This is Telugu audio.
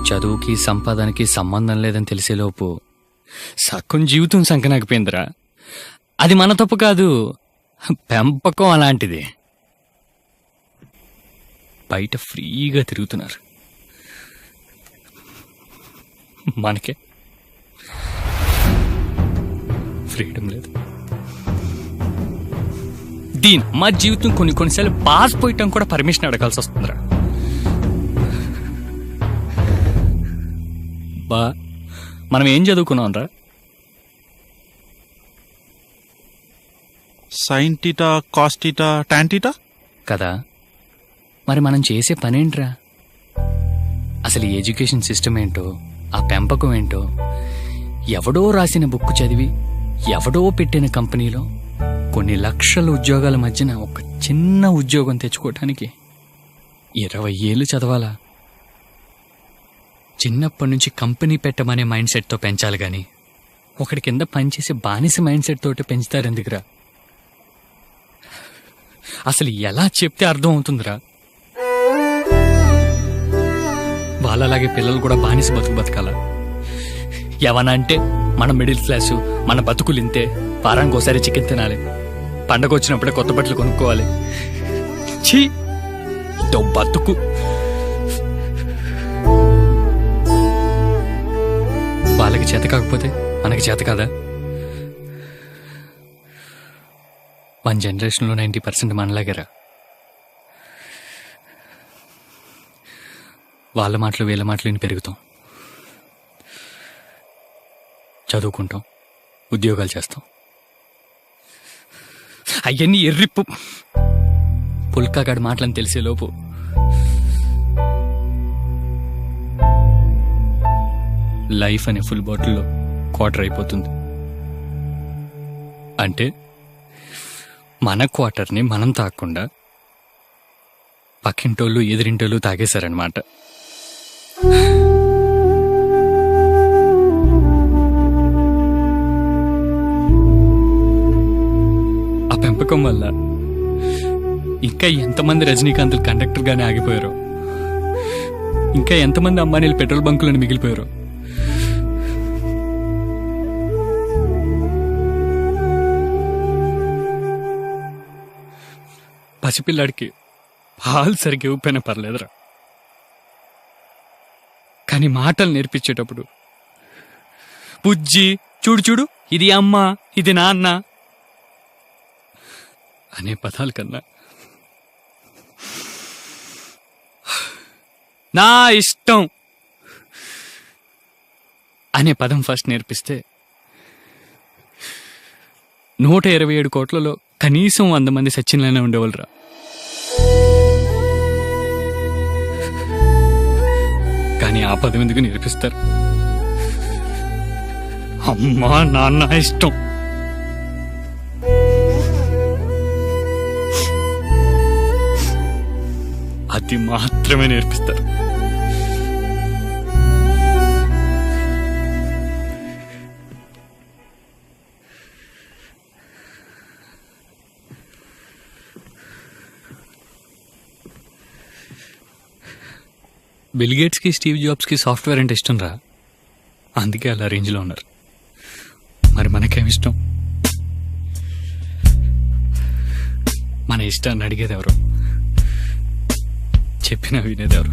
చదువుకి సంపాదనకి సంబంధం లేదని తెలిసేలోపు సగం జీవితం సంకనాకపోయిందిరా. అది మన తప్పు కాదు, పెంపకం అలాంటిది. బయట ఫ్రీగా తిరుగుతున్నారు, మనకే ఫ్రీడమ్ లేదు. దీని మా జీవితం కొన్నిసార్లు పాస్ పోయటం కూడా పర్మిషన్ అడగాల్సి వస్తుందిరా. బా మనం ఏం చదువుకున్నాం రా? Sine theta, cos theta, tan theta కదా. మరి మనం చేసే పనేంట్రా? అసలు ఈ ఎడ్యుకేషన్ సిస్టమ్ ఏంటో, ఆ పెంపకం ఏంటో, ఎవడో రాసిన బుక్ చదివి ఎవడో పెట్టిన కంపెనీలో కొన్ని లక్షల ఉద్యోగాల మధ్యన ఒక చిన్న ఉద్యోగం తెచ్చుకోవటానికి 20 ఏళ్ళు చదవాలా? చిన్నప్పటి నుంచి కంపెనీ పెట్టమనే మైండ్ సెట్తో పెంచాలి గాని ఒకటి కింద పనిచేసే బానిస మైండ్ సెట్ తోటి పెంచుతారు ఎందుకురా? అసలు ఎలా చెప్తే అర్థం అవుతుందిరా? వాళ్ళలాగే పిల్లలు కూడా బానిస బతకాల. ఏమన్నా అంటే మన మిడిల్ క్లాసు, మన బతుకులు ఇంతే, వారానికి ఒకసారి చికెన్ తినాలి, పండగ వచ్చినప్పుడే కొత్త బట్టలు కొనుక్కోవాలి. ఛీ, ఇదో బతుకు. వాళ్ళకి చేత కాకపోతే మనకి చేత కాదా? 1 జనరేషన్లో 90% మనలాగేరా. వాళ్ళ మాటలు వీళ్ళ మాటలు విని పెరుగుతాం, చదువుకుంటాం, ఉద్యోగాలు చేస్తాం. అవన్నీ ఎర్రిప్పు పుల్కాగాడి మాటలని తెలిసేలోపు లైఫ్ అనే ఫుల్ బాటిల్లో క్వార్టర్ అయిపోతుంది. అంటే మన క్వార్టర్ని మనం తాగకుండా పక్కింటోళ్ళు ఎదిరింటోళ్ళు తాగేశారనమాట. ఆ పెంపకం వల్ల ఇంకా ఎంతమంది రజనీకాంత్లు కండక్టర్గానే ఆగిపోయారో, ఇంకా ఎంతమంది అంబానీలు పెట్రోల్ బంకులను మిగిలిపోయారో. పసిపిల్లాడికి పాలు సరిగ్గా ఇవ్వకపోయినా పర్లేదురా, కానీ మాటలు నేర్పించేటప్పుడు బుజ్జి, చూడు చూడు, ఇది అమ్మ, ఇది నాన్న అనే పదాల కన్నా నా ఇష్టం అనే పదం ఫస్ట్ నేర్పిస్తే 127 కోట్లలో కనీసం 100 మంది సచిన్లైనా ఉండేవాళ్ళరా. కానీ ఆ పదం ఎందుకు నేర్పిస్తారు? అమ్మా నాన్న ఇష్టం. అది మాత్రమే నేర్పిస్తారు. బిల్ గేట్స్కి, స్టీవ్ జాబ్స్కి సాఫ్ట్వేర్ అంటే ఇష్టం రా, అందుకే అలా రేంజ్లో ఉన్నారు. మరి మనకేమి ఇష్టం? మన ఇష్టాన్ని అడిగేది ఎవరు, చెప్పినా వినేది ఎవరు?